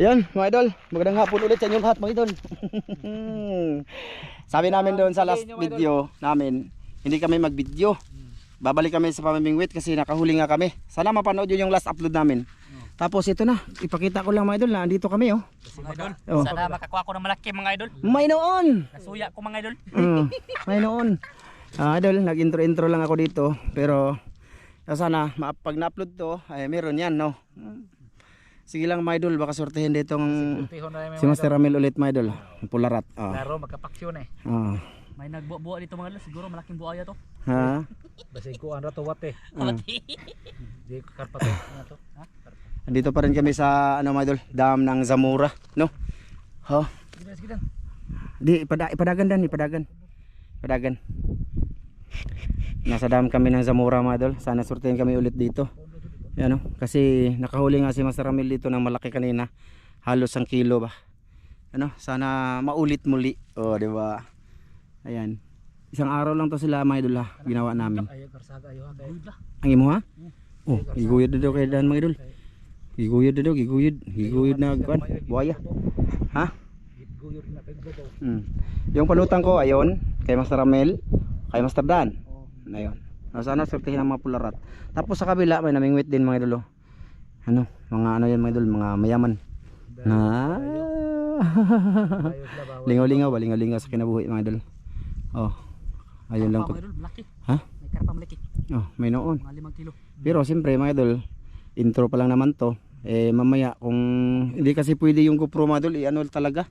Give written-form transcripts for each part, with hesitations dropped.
Ayan mga idol, magandang hapon ulit sa inyong lahat mga idol. Sabi namin doon sa last video namin, hindi kami mag-video. Babalik kami sa pamimingwit kasi nakahuli nga kami. Sana mapanood yun yung last upload namin. Tapos ito na, ipakita ko lang mga idol na andito kami oh. Mga idol, Oh. sana makakuha ko ng malaki mga idol. May noon! Nasuya ko mga idol. May noon. Idol, nag-intro-intro lang ako dito. Pero sana pag na-upload to, ay meron yan no. Sige lang mga idol, baka sortehin dito si Master Ramil ulit mga idol. Pularat. Laro magkapaksyon eh. May nagbuo dito mga idol, siguro malaking buaya to. Ha? Basig ko ang rato wate. Di karpa to. Ano to? Ha? Andito pa rin kami sa ano mga idol, dam ng Zamora, no? Ho. Sige dan. Di ipadagan dan, Padagan. Nasa dam kami ng Zamora mga idol. Sana sortehin kami ulit dito. Yan oh, kasi nakahuli nga si Master Ramil dito ng malaki kanina. Halos 1 kilo ba. Ano, sana maulit muli. Oh, di ba? Ayan. Isang araw lang to sila mga idol ha, ginawa namin. Ayo karsaga ayo ha kay. Ang imo ha? Oh, iguyod daw kay Dan mga idol. Iguyod na kuan, buaya. Ha? Guyod na kay goto. Yung palutang ko ayon kay Master Ramil, kay Master Dan. Ayun. Sana sortihin ang mga pularat. Tapos sa kabila may namingwit din mga idol. Ano, mga ano yan mga idol, mga mayaman. Na lingaw-lingaw sa kinabuhi mga idol. Oh. Ayun lang. Mga idol, malaki. Ha? May karpa malaki. Oh, may noon. Mga 5 kilo. Pero siyempre mga idol, intro pa lang naman to. Mamaya kung hindi kasi pwede yung GoPro mga idol, ano talaga.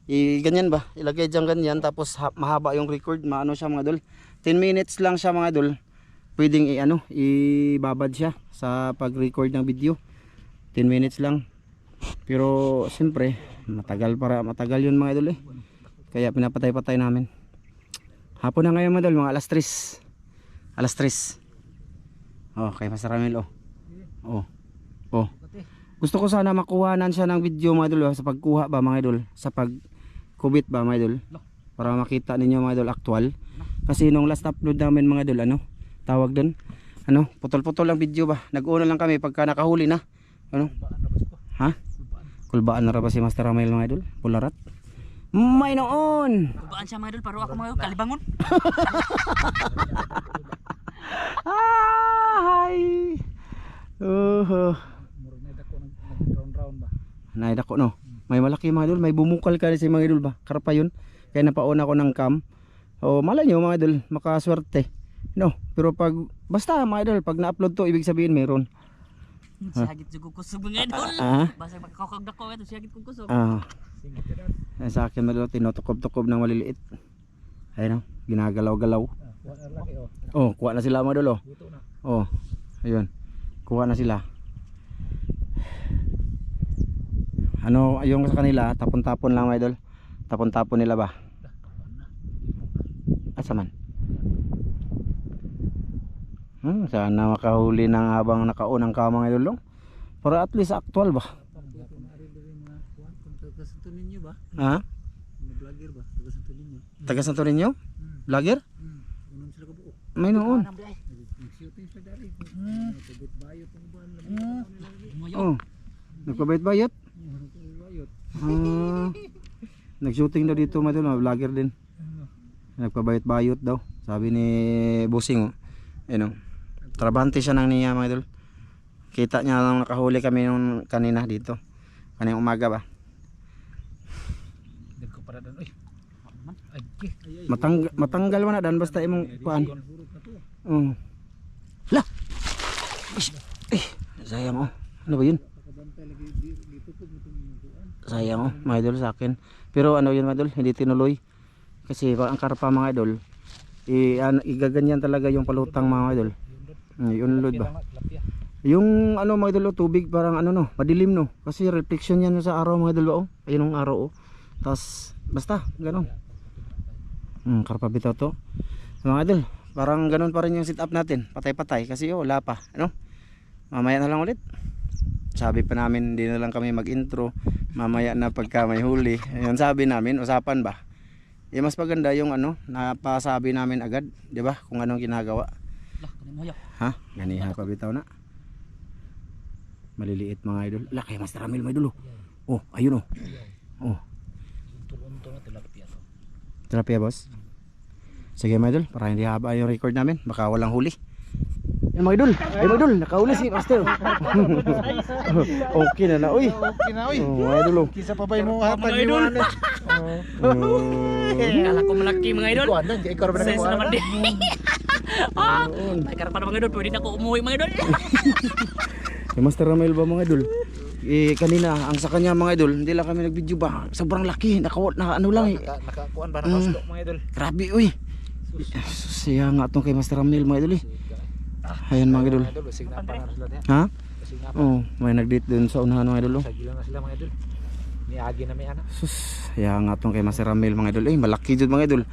Ganyan ba? Ilagay diyan ganyan tapos mahaba yung record, maano siya mga idol. 10 minutes lang siya mga idol. Pwedeng ibabad siya sa pag-record ng video. 10 minutes lang. Pero siyempre, matagal yun mga idol eh. Kaya pinapatay-patay namin. Hapon na ngayon mga idol, mga alas 3. Alas 3. Oh, kay Master Ramil oh. Oh. Gusto ko sana makuhanan siya ng video mga idol sa pagkuha ba mga idol, sa pag-kubit ba mga idol. Para makita ninyo mga idol actual. Kasi nung last upload namin mga idol, ano, tawag doon, ano, putol-putol ang video ba. Nag-una lang kami pagka nakahuli na. Ano? Ha? Kulbaan na ra ba si Master Ramil mga idol? Pularat? May noon! Kubaan siya mga idol, paro ako mga idol, kalibangon. Hi! Murag na dako nag-round ba. Naidako no. May malaki mga idol, may bumukal ka rin si mga idol ba? Karpa yun. Kaya napauna ko ng cam. O malay nyo mga idol, makaswerte. No, pero pag basta mga idol, pag na-upload to, ibig sabihin meron. Siyagit ko kusog mga idol. Basta makakawag dako ito, siyagit ko kusog. Singit dan. Sa akin mga idol, tinutukob-tukob ng maliliit. Ayun o, ginagalaw-galaw. Kuha na laki oh. Oh, kuha na sila mga idol oh. Buto na. Oh, ayun. Kuha na sila. Ano, yung sa kanila, tapon-tapon lang mga idol. Tapon-tapon nila ba? Asa man? Sana makahuli ng habang nakaunang ka mga idol long. Para at least actual ba? Taga-Santo Niño ba? Ha? Vlogger ba? Taga-Santo Niño. Taga Santo Niño? Vlogger? Unang sila kabuo. May noon. Nag-shooting sila dari. Nagkabit bayo pang buwan. Oh. Nagpabait-bayat? Bayot. Nag-shooting daw dito mga idol, vlogger din. Nagpabait-bayot daw. Sabi ni Busing, trabante siya ng niya mga idol. Kita niya lang nakahuli kami nung kanina dito. Kaninang umaga ba? Dagko para dan. Oy. Matanggal mo na dan basta imong kuan. La. Sayang oh. Ano ba yun? Sayang oh, mga idol sa akin. Pero ano yun mga idol, hindi tinuloy. Kasi ang karpa mga idol, igaganyan talaga yung palutang mga idol. Iunload ba? Yung ano mga idol, tubig parang ano no, madilim no. Kasi reflection yan sa araw mga idol oh. Ayun ang araw oh. Tapos basta gano'n. Karpa bitaw to. Mga idol, parang gano'n pa rin yung sit up natin. Patay-patay kasi oh, wala pa. Ano? Mamaya na lang ulit. Sabi pa namin hindi na lang kami mag-intro. Mamaya na pagka may huli. Ayun sabi namin, usapan ba? Mas maganda yung ano, napasabi namin agad, 'di ba? Kung anong ginagawa. Lah, kanin mo yaw. Ha? Ganiha pa bitaw na. Maliliit mga idol. Laki Master Ramil mga idol. Oh, ayun oh. Oh, Untul-untul na tilapia to. tilapia boss. Sige mga idol, para hindi haba yung record namin, baka walang huli. Yan mga idol, ay mga idol, nakahuli si Master. Okay na na, uy. Okay na oy. Oh, mga idol oh. Kisa pa ba mo hatan Mga ni idol. Juan? Kala ko malaki mga idol. Kuan lang, ikaw ba Ses na naman din. May karpa na mga idol, pwede na ako umuwi mga idol. Si Master Ramel ba mga idol? Kanina, ang sa kanya mga idol, hindi lang kami nag-video ba? Sobrang laki, ano lang eh. Nakakuan ba nakaslok mga idol? Grabe uy. Siya nga itong kay Master Ramel mga idol eh. Ayan mga idol. Basig na pa na sila niya. Ha? Basig na pa. Oh, may nag-date dun sa unahan mga idol oh. Sa gila na sila mga idol. Niagi na may ana. Sus, kaya nga itong kay Master Ramel mga idol. Eh, malaki jud mga idol.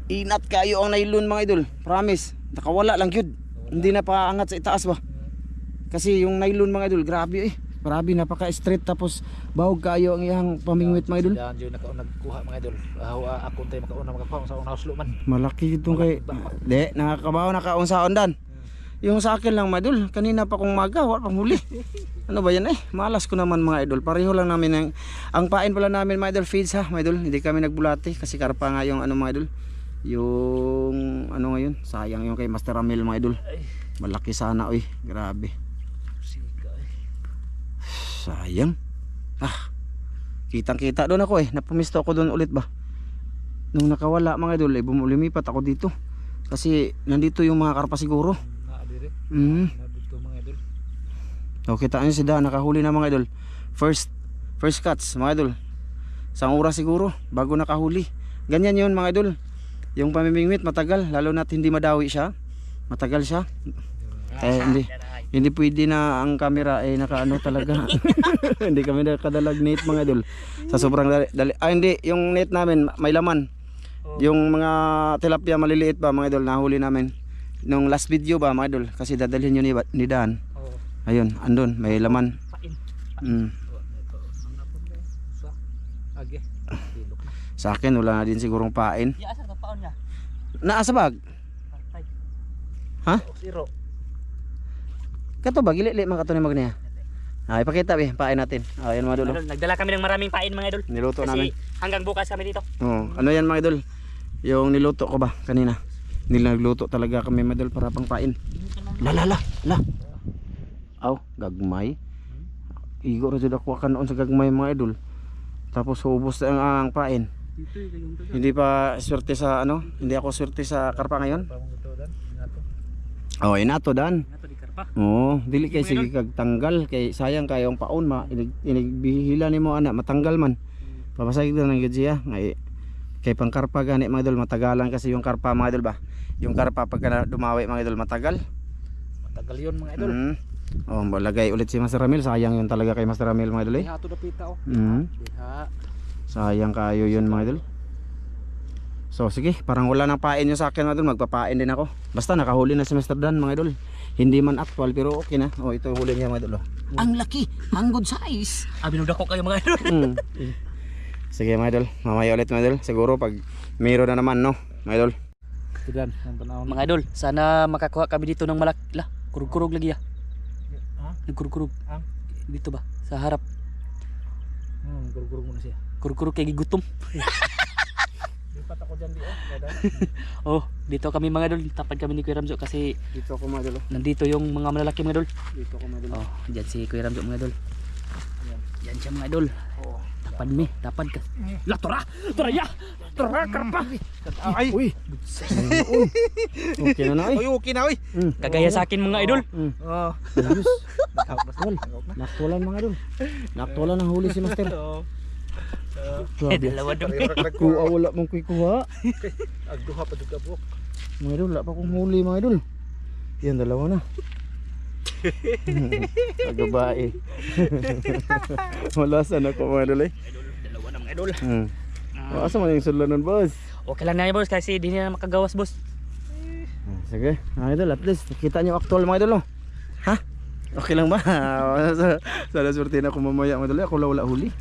Inat kayo ang nailon mga idol. Promise. Nakawala lang jud. Hindi na paangat sa itaas ba? Kasi yung nailon mga idol, grabe eh. Grabe, napaka-straight tapos bahog kayo ang iyang pamingwit mga idol. Diyan jud nagkuha mga idol. Ako untay makauna makakuha sa una uslo man. Malaki itong kay... Di, nakakabaho nakaunsaon dan. Yung sa akin lang mga idol, kanina pa kong maga, wala pang huli. Ano ba yan eh? Malas ko naman mga idol. Pareho lang namin ang pain pala namin mga idol, feeds ha mga idol. Hindi kami nagbulati kasi karpa nga yung ano mga idol. Yung ano ngayon, sayang yung kay Master Ramil mga idol. Malaki sana oy, grabe. Sayang. Kitang kita doon ako eh. Napumisto ako doon ulit ba. Nung nakawala mga idol, lumipat ako dito. Kasi nandito yung mga karpa siguro. Naadire. Mhm. Nandito mga idol. O kita nyo si Dan, nakahuli na mga idol. First cuts mga idol. Isang oras siguro bago nakahuli. Ganyan yun mga idol. Yung pamimingwit matagal, lalo na't hindi madawi siya. Matagal siya. Hindi pwede na ang camera ay nakaano talaga. Hindi kami nakadalag net mga idol. Sa sobrang dali. Hindi, yung net namin may laman. Yung mga tilapia maliliit ba mga idol nahuli namin. Nung last video ba mga idol kasi dadalhin yun ni Dan. Ayun, andun, may laman. Mm. Age. Tilok na. Sa akin wala na din sigurong pain. Ya asar ka paon niya. Naa sa bag. Ha? Zero. Kato ba gili man kato ni magniya. Ipakita pain natin. Ayun mga idol. Idol, nagdala kami ng maraming pain mga idol. Niluto Kasi namin. hanggang bukas kami dito. Oh, ano yan mga idol? Yung niluto ko ba kanina? Nilagluto talaga kami mga idol para pang pain. La. Aw, gagmay. Igo ra jud ako kan noon sa gagmay mga idol. Tapos ubos na ang pain. Hindi pa swerte sa ano? Hindi ako swerte sa karpa ngayon. Pamong ito dan. Inato. Oh, inato Dan. Ato di karpa. Oo, dili kay sige kag tanggal kay sayang kayong paon inigbihila nimo ana matanggal man. Papasayag na ng siya ngay kay pangkarpa gani mga idol matagalan kasi yung karpa mga idol ba. Yung karpa pagka dumawi mga idol matagal. Matagal yun mga idol. Oh, balagay ulit si Master Ramil, sayang yun talaga kay Master Ramil mga idol eh. Diha to dapita oh. Mhm. Diha. Sayang kayo yun mga idol. So sige, parang wala nang pain yung sa akin mga idol, magpapain din ako. Basta nakahuli na si Mr. Dan mga idol. Hindi man actual pero okay na. Oh, ito huli niya mga idol. Ang laki, ang good size. Binuda ko kayo mga idol. Sige mga idol, mamaya ulit mga idol. Siguro pag mayroon na naman no, mga idol. Tidan, ang panahon. Mga idol, sana makakuha kami dito ng malaki. Kurug-kurug lagi ya. Ha? Nagkurug-kurug. Ang? Dito ba? Sa harap. Gurugurug mo na siya. Kurug-kurug kay gigutom. Lipat ako dyan di oh. Dadan. Oh, dito kami mga idol. Tapad kami ni Kuya Ramjo kasi Dito ako mga idol. nandito yung mga malalaki mga idol. Dito ako mga idol. Oh, diyan si Kuya Ramjo mga idol. Diyan siya mga idol. Oh. Tapad ka. La tora! Tora ya! Tora karpa! Ay. Uy. Okay na na Oy, okay na oy. Kagaya sa akin mga idol. Oh. Ayos. Naktulan mga idol. Naktulan ang huli si Master. Grabe. Dalawa doon. Kuha wala mong kuha. Agduha pa jud ka buok. Mga idol, wala pa akong huli mga idol. Yan, dalawa na. Agabae. Malasan ako mga idol eh. Dalawa na mga idol. Asa man yung sulanon boss? Okay lang na yan boss kasi di na makagawas boss. Sige, mga idol, at least nakita nyo actual mga idol. Ha? Okay lang ba? Sana swerte na ako mamaya mga idol. Ako wala huli.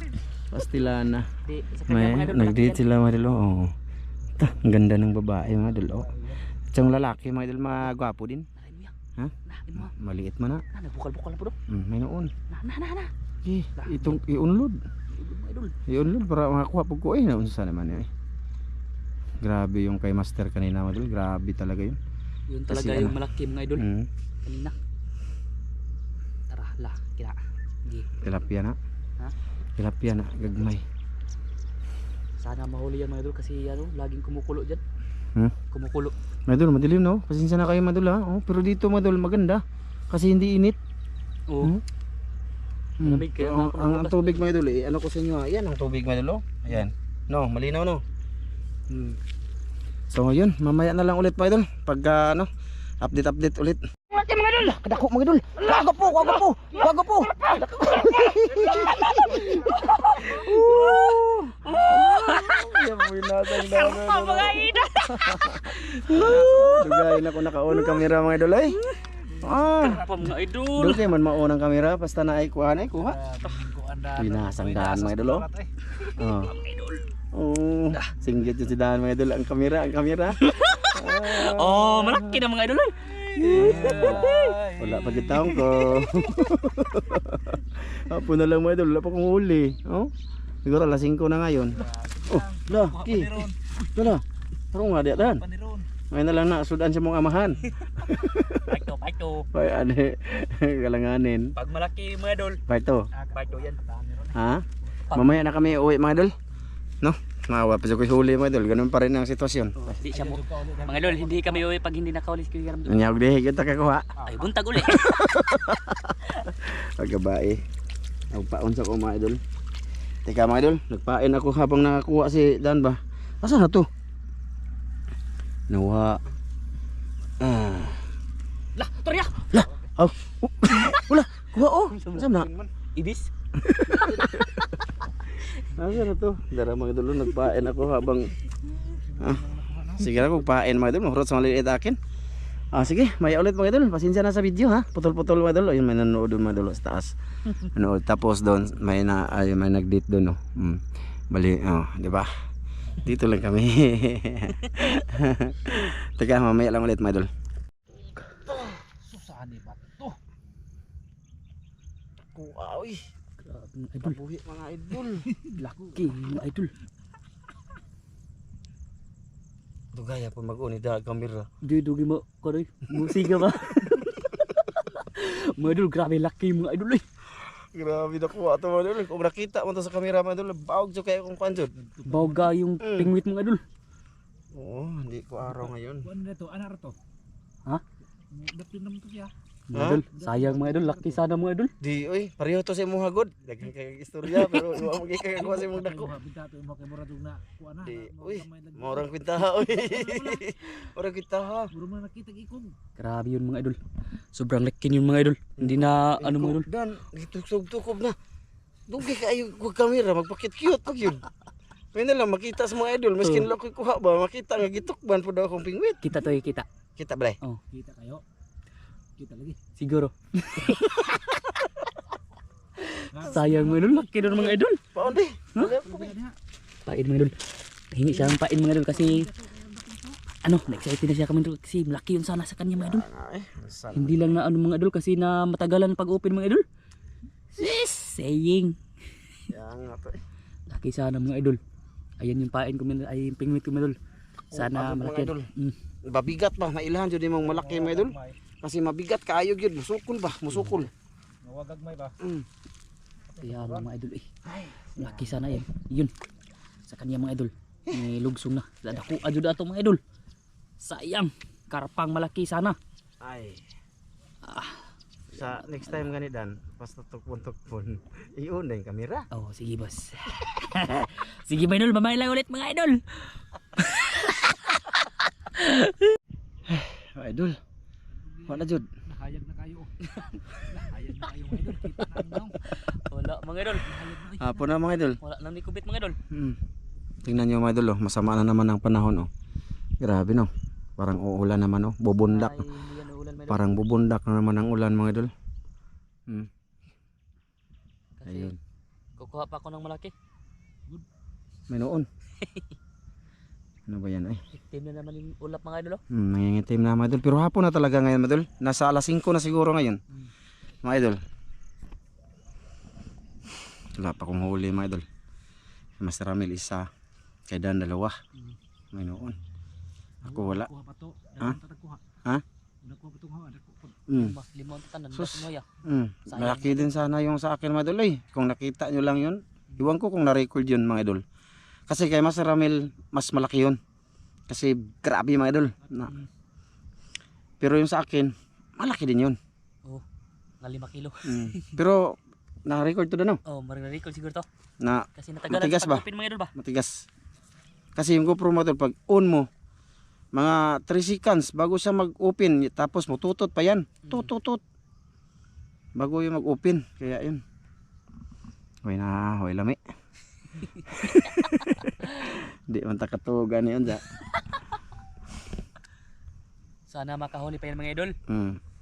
Pastilana. Di, sa kanya mga idol. Nag-date sila mga idol. Oh. Ang ganda ng babae mga idol. Oh. At yung lalaki mga idol, magwapo din. Ha? Maliit man na. Nagbukal-bukal na po doon. May noon. Na. Okay, itong i-unload. Mga idol. I-unload para makakuha po ko eh. Naunsa naman yun eh. Grabe yung kay master kanina mga idol. Grabe talaga yun. Yun Kasi talaga yung ano, malaki mga idol. Mm. Kanina. Tara, kira. Gi. Tilapia na. Ha? Tilapia na. Gagmay. Sana mahuli yan mga idol kasi ano, laging kumukulo dyan. Kumukulo. Mga idol, madilim no? Pasensya na kayo mga idol ha. Oh, pero dito mga idol maganda. Kasi hindi init. Oo. Malamig, kaya Ang tubig mga idol eh. Ano ko sa inyo ha. Yan ang tubig mga idol. Oh. Ayan. No, malinaw no. So yun, mamaya na lang ulit mga idol. Pagka ano, update ulit. Natin mga idol. Kadako mga idol. Wago po. Yan mo inasang daw. mga idol. Dugayin ako naka-on ang camera mga idol ay. Apa mga idol. Doon kayo man maon ang camera basta na ay kuha na ay kuha. Binasang daan mga idol. Oh. Oh, singgit yung si daan mga idol ang kamera. Oh, malaki na mga idol. Wala pa gitaong ko. Hapon na lang mga idol, wala pa kong huli. Oh, siguro alas 5 na ngayon. Oh, lah, ki. Dala. Tarong nga diyan dan. Ngayon na lang na sudan sa mong amahan. Paito. Pay ane kalanganin. Pag malaki mga idol. Paito. Paito yan. Ha? Mamaya na kami uwi mga idol. No? Mawa pa sa ko'y huli mga idol. Ganun pa rin ang sitwasyon. Hindi siya mo. Mga idol, hindi kami uwi pag hindi nakaulis kayo garam. Nanyawag dihi kita kakuha. Ay, buntag uli. Pagkabae. Nagpaon sa ko mga idol. Teka mga idol, nagpain ako habang nakakuha si Dan ba? Asa na to? Nawa. Lah, torya. Lah. Oh. Wala. Kuha oh. Saan na? Ibis. Asa na to? Dara mga idol, nagpain ako habang sige na kung pain mga idol, mahurot sa maliit akin. Sige, maya ulit mga idol. Pasensya na sa video ha. Putol-putol mga idol. Ayun, may nanonood doon mga idol sa taas. Nanood. Tapos doon, may nag-date doon. Bali, di ba? Dito lang kami. Teka, mamaya lang ulit mga idol. Susani ba to? Kuawi. Grabe mga idol. Buhi mga idol. Laki mga idol. Dugaya po mag-uni da kamera. Dugi mo ko doy. Musika ba? Mga idol, grabe laki mga idol. Grabe na kuha ito mga idol. Kung nakita mo to sa kamera mga idol, bawag dyan kayo kung kanjod. Bawga yung pingwit mga idol. Oo, hindi ko araw ngayon. Kuan na to, anar to. Ha? Dapin naman to siya. Mga idol, sayang mga idol, laki sana mga idol. Di, oy, pareho to sa imong hagod. Daghang kay istorya pero iwa mo kay kuha sa imong dako. Bitato mo kay murad na kuan na. Di, uy, maurang kwintaha oy. Maurang kwintaha. Puro man nakita ikog. Grabe yun mga idol. Sobrang laki yun mga idol. Hindi na ano mga idol. Dan, gitusog-tukob na. Dugay kaayo ko kamera, magpakit-cute pag yun. May na lang makita sa mga idol, miskin lang ko kuha ba, makita nga gitukban po daw akong pingwit. Kita to kita. Kita ba? Oh, Kita kayo. Kita lagi. siguro. Sayang mga idol, laki doon mga idol. Paon di? Pain mga idol. Hingi siya ng pain mga idol kasi ano, na-excited na siya kami idol kasi malaki yun sana sa kanya mga idol. Hindi lang na ano mga idol kasi na matagalan pag-open mga idol. Saying. Yan nga to eh. Laki sana mga idol. Ayan yung pain ko mga idol, ay yung pingwit ko mga idol. Sana abot, mga malaki. idol. Mabigat ba? Mailahan dyan yung mga malaki mga idol. Kasi mabigat kaayog yun, musukol ba? Musukol. Nawagagmay ba? Kaya mga idol eh. Laki sana yan. Yun. Sa kanya mga idol. May lugsong na. Dadako adyo dato mga idol. Sayang. Karpang malaki sana. Ay. Sa next time gani Dan, basta tukpon-tukpon, iyon na yung kamera. Oh, sige boss. Sige mga idol, mamay lang ulit mga idol. Idol. Wala jud. Nahayag na kayo. Nahayag na kayo mga idol. Kita na ang Wala mga idol. Hapon na mga idol. Wala nang nikubit mga idol. Tingnan niyo mga idol, masama na naman ang panahon Grabe no. Parang uulan naman bubundak. Ay, hindi yan ulan mga idol. Parang bubundak na naman ang ulan mga idol. Kasi Ayun. kukuha pa ako ng malaki. May noon. Ano ba yan ay? Itim na naman yung ulap mga idol. Nangingitim na mga idol. Pero hapon na talaga ngayon mga idol. Nasa alas 5 na siguro ngayon. Mga idol. Wala pa kong huli mga idol. Master Ramil isa, kay Dan dalawa. May noon. Ako wala. Kuha pa to. Ha? Tatagkuha. Ha? Nakuha pa itong hawa. Mas limon tanan Sus. mo ya. Sayang. Malaki din sana yung sa akin mga idol eh. Kung nakita nyo lang yun. Iwan ko kung na-record yun mga idol. Kasi kay Master Ramil, mas malaki yun. Kasi grabe mga idol. Pero yung sa akin, malaki din yun. Oh, nga 5 kilo. Pero na-record to na no? Oh, marirecord siguro to. Na Kasi natagalan Matigas sa ba? pag-open mga idol ba? matigas. Kasi yung GoPro mo idol, pag on mo, mga 3 seconds bago siya mag-open. Tapos mo tutot pa yan. Tutot. Bago yung mag-open. Kaya yun. Hoy na, hoy lami. Di man takatugan yun da. Sana makahuli pa yan mga idol.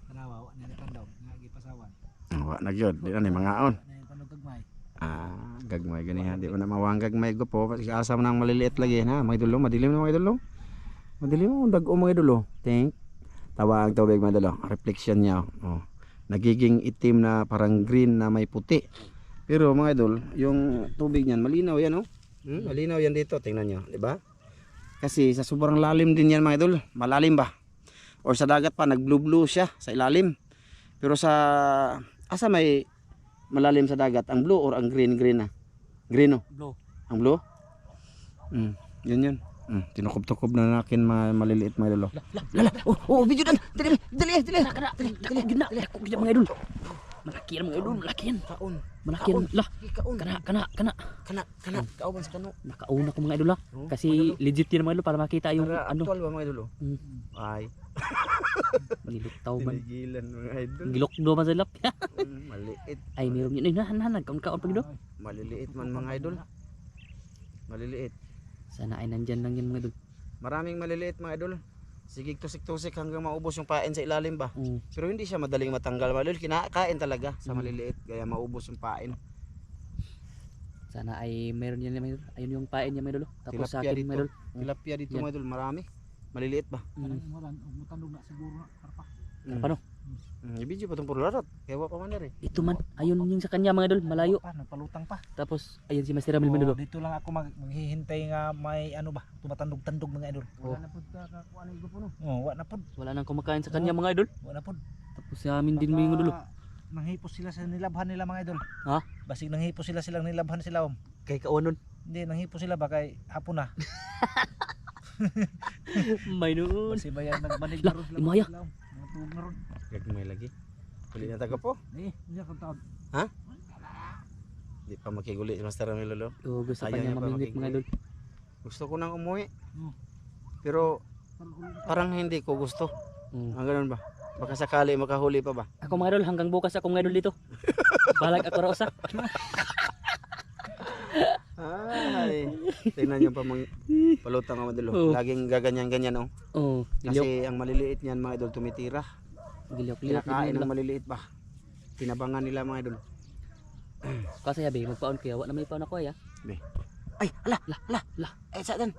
Kanawa, nilipan daw. Nga pasawan. Wa na gyud, di na ni mangaon. Nilipan daw gagmay. Gagmay ganiha, di man na mawang gagmay go po. Kasi asa man ang maliliit lagi na, mga idol, madilim na mga idol. Madilim mo dag-o mga idol. Think. Tawa ang tubig mga idol. Reflection niya. Oh. Nagiging itim na parang green na may puti. Pero mga idol, yung tubig niyan malinaw yan oh. Malinaw yan dito, tingnan niyo, di ba? Kasi sa sobrang lalim din yan mga idol, malalim ba? Or sa dagat pa nag-blue siya sa ilalim. Pero sa asa may malalim sa dagat, ang blue or ang green na? Green oh. Blue. Ang blue? Yun. Tinukob-tukob na nakin maliliit mga idol. Lala. Oh, video dan. Dali. Gina. Ako gina mga idol. Malaki yan mga idol, malaki yan. Kaon. Malaki yan. Lah. Kaon. Kana. Kauban sa kano. Nakauna ko mga idol lah. Kasi legit yan mga idol para makita yung ano. Actual ba mga idol? Ay. Nilutaw man. Tinigilan mga idol. Gilokdo man sa lap. Maliit. Ay, meron yun. Nagkaon pa gido. Maliliit man mga idol. Maliliit. Sana ay nandyan lang yan mga idol. Maraming maliliit mga idol. Sige tusik-tusik hanggang maubos yung pain sa ilalim ba. Pero hindi siya madaling matanggal mga idol. Kinakain talaga sa maliliit. Kaya maubos yung pain. Sana ay meron yan mga idol. Ayun yung pain niya mga idol. Tapos sa Tilapia akin dito. mga idol. Tilapia dito Yan. mga idol. Marami. Maliliit ba? Wala, matandog na siguro na. Karpa. Paano? I-video pa itong puro larot. Kaya wapa man na rin. Ito man. Ayun yung sa kanya mga idol. Malayo. Nagpalutang pa. Tapos ayun si Master Ramil mga idol. Dito lang ako maghihintay nga may ano ba, tumatandog-tandog mga idol. Wala na pud ka kuan ang grupo no. Wala na pud. Wala nang kumakain sa kanya mga idol. Wala na pud. Tapos sa amin din mga idol. Nanghipos sila sa nilabhan nila mga idol. Ha? Basig nanghipos sila silang nilabhan sila. Kay kawanon. Hindi, nanghipos sila ba kay hapon na. May noon. Kasi bayan nagbanig Lah, ron sila. imaya. Natulog na ron. Gagmay lagi. Huli na taga po. Hindi ka taon. Di pa makiguli si Master Ramil lolo. So, gusto pa Ayaw niya niya pa mamingwit mga idol. Gusto ko nang umuwi. Hmm. Pero parang hindi ko gusto. Ang ganun ba? Baka sakali makahuli pa ba? Ako mga idol, hanggang bukas ako mga idol dito. Balag ako rausa. Ay, tingnan niyo pa palutang mga idol. Oh. Laging gaganyan-ganyan oh. Oh, gilyo. Kasi ang maliliit niyan mga idol tumitira. Gilyo-gilyo. Kinakain ng maliliit ba? Tinabangan nila mga idol. Kasi yabi, magpaon kaya. Wala na may paon ako ay. Be. Ay, ala. Ay, sa dan.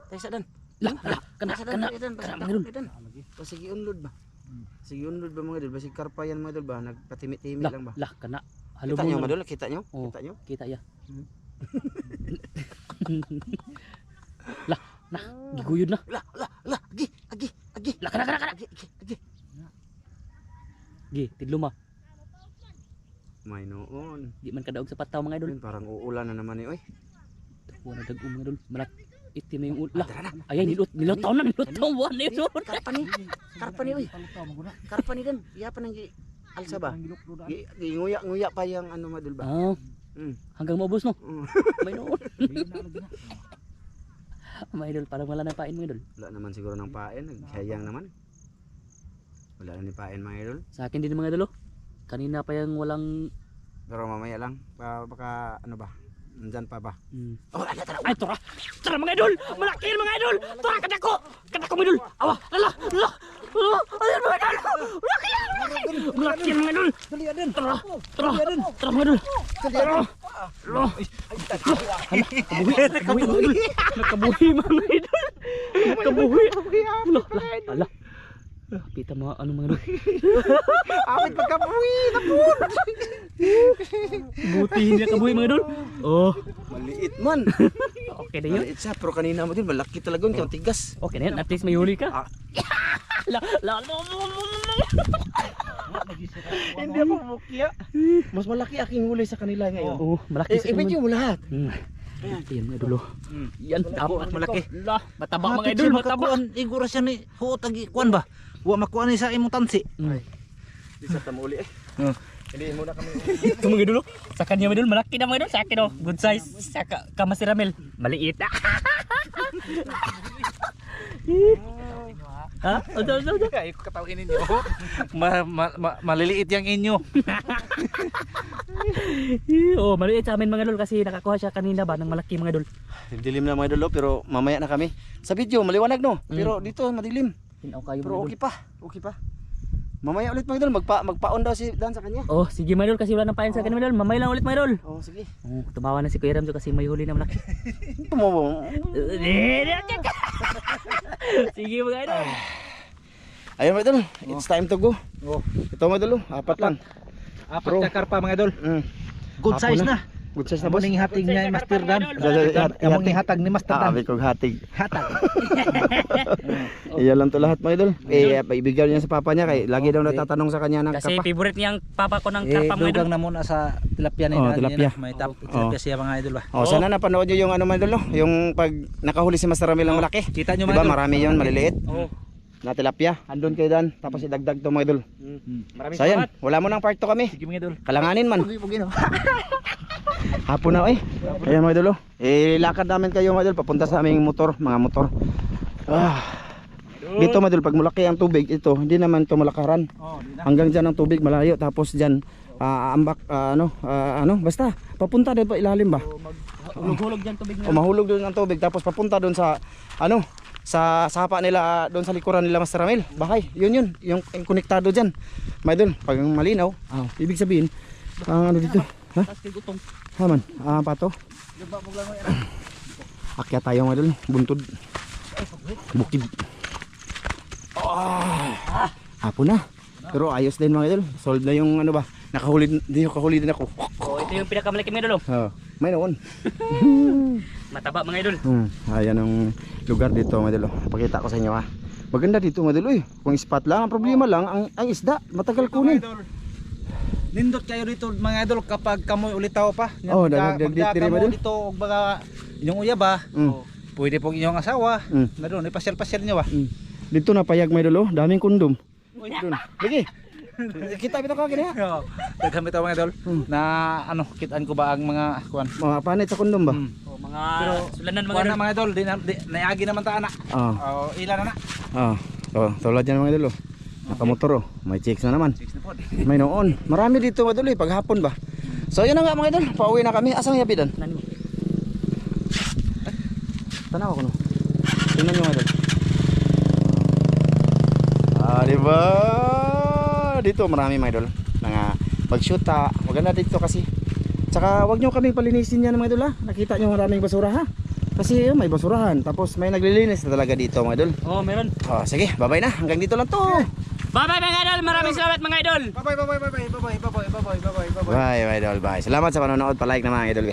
Lah, kana mga idol. Sige unlod ba? Sige unlod ba mga idol? Basig karpa yan mga idol ba? Nagpatimi-timi lang ba? Lah, kana. Kita niyo mga idol? Kita niyo? Oh. Kita niyo? Kita ya. Lah, giguyod na. Agi. Lah, kana. Agi. Gi, tidlo ma. May noon. Di man kadaog sa pataw mga idol. Ayun, parang uulan na naman eh. Oy. Wala dag-o mga idol. Malak itim na yung ulo. Ayay, nilotaw na. Buwan na yun. Karpa ni oy. Karpa ni dan. Iya pa nang alsa ba? Nguya pa yang ano madul ba? Ah, hanggang maubos no. May noon. Mga idol, parang wala na pain mga idol. Wala naman siguro ng pain, nagsayang naman. Wala na ni pain mga idol. Sa akin din mga idol. Kanina pa yung walang. Pero mamaya lang, baka ano ba? Nandyan pa ba? Oh, tara. Ay, tara mga idol. Malaki yan mga idol. Tara, kadako mga idol. Awa, ala. Ayun mga idol. Malaki yan mga idol. Tara mga idol. Nakabuhi mga idol. Nakabuhi. Ala. Pita mga ano mga idol. Apit pagkabuhi, napun! Buti hindi nakabuhi mga idol. Oh, Maliit man. okay na yun. Maliit siya, pero kanina mo din, malaki talaga yun, kaya tigas. Okay na yan, at least may huli ka. Ah. La. Hindi ako mukya. Mas malaki aking huli sa kanila ngayon. Oh, malaki sa I-video mo lahat. Ayan mga idol. Yan, dapat malaki. La, mataba mga idol, mataba. Igura siya ni huot agi kuan ba? Wa makuan ni sa imong tansi. Di sa tamuli eh. Hindi muna kami. Ito mga idol. Sa kanya mga idol, malaki na mga idol. Sa akin oh, good size. Sa Kamasi Ramel, maliit. Ha? Odo. Kay ko katawin ninyo. Maliliit yang inyo. Oh, maliit sa amin mga idol kasi nakakuha siya kanina ba ng malaki mga idol. Dilim na mga idol, pero mamaya na kami. Sa video, maliwanag no? Pero dito, madilim. Tinaw kayo mga Pero idol. okay pa. Mamaya ulit mga idol, magpaon daw si Dan sa kanya. Oh, sige mga idol kasi wala nang pain sa kanya mga idol. Mamaya lang ulit mga idol. Oh, sige. Oh, tumawa na si Kuya Ramzo kasi may huli na malaki. Tumawa. Sige mga idol. Ayun mga idol, it's time to go. Oh. Ito mga idol, apat lang. Apat Bro. ka karpa mga idol. Good Hapon size na. na. Good size na Amo boss. ning hatag niya Master Dan. Hat- Among hatag. ihatag ni Master Dan. Abi kong hatig. Hatag. Iyan lang to lahat mga idol. Paibigyan niya sa papa niya kay lagi daw natatanong sa kanya ng Kasi kapa. favorite niyang papa ko ng karpa mga idol. Dugang na muna sa tilapia ni Oh, Dan. tilapia. May tilapia siya mga idol ba. Oh, sana napanood niyo yung ano mga idol, no? Yung pag nakahuli si Master Ramil ng malaki. Kita nyo Diba mga idol. marami yun, maliliit. Oh. Na tilapia. Andun kay Dan, tapos idagdag to mga idol. Maraming So ayan, wala mo ng part to kami. Sige mga idol. Kalanganin man. Hapon na eh. Ayan mga idol, oh. Lakad namin kayo mga idol papunta sa aming motor, mga motor. Dito mga idol, pag malaki ang tubig, ito, hindi naman to malakaran. Oh, di na. Hanggang dyan ang tubig malayo, tapos dyan ambak, basta papunta doon pa ilalim ba? hulog-hulog diyan tubig O mahulog doon ang tubig, tapos papunta doon sa sa sapa nila doon sa likuran nila Master Ramil. Bakay, yun yung konektado dyan. Mga idol, pag malinaw, ibig sabihin, ano dito? Ha? Tapos kay gutong. Haman, pato. Akyat tayo mga idol, buntod. Bukid. Hapon na. Pero ayos din mga idol. Solve na yung ano ba? Nakahuli din ako. Oh, ito yung pinakamalaki mga idol. May noon. Mataba mga idol. Ayan ang lugar dito mga idol. Pakita ko sa inyo ha. Maganda dito mga idol. Kung spot lang, ang problema lang ang isda. Matagal kunin. Nindot kayo dito mga idol kapag kamoy ulitaw pa. Oh, dagdag dito rin, idol. Dito og mga inyong uya ba? Pwede pong inyong asawa. Na doon ipasyal-pasyal niyo ba? Dito na payag mga idol. Daming kondom. Doon. Lagi. Kita bitaw ka kini ha. Daghang bitaw mga idol na ano kitaan ko ba ang mga kuan. Mga panit sa kondom ba? Oh, mga sulanan mga Kuan idol. na mga idol, naagi naman ta ana. Oh, ilan na. Tulad yan mga idol. Nakamotor oh. May chicks na naman. Six na po. May noon. Marami dito mga idol pag hapon ba. So yun na nga mga idol. Pauwi na kami. Asang yabidan? Nani mo? Tanaw ko no. Tingnan nyo mga idol. Diba? Dito marami mga idol. Mag-shoot maganda dito kasi. Tsaka wag nyo kaming palinisin yan mga idol ha. Nakita nyo maraming basura ha. Kasi may basurahan. Tapos may naglilinis na talaga dito mga idol. Oh, meron. Sige, bye-bye na. Hanggang dito lang to. Bye-bye mga idol. Maraming salamat mga idol. Bye bye. Bye idol, bye. Salamat sa panonood. Pa-like na mga idol.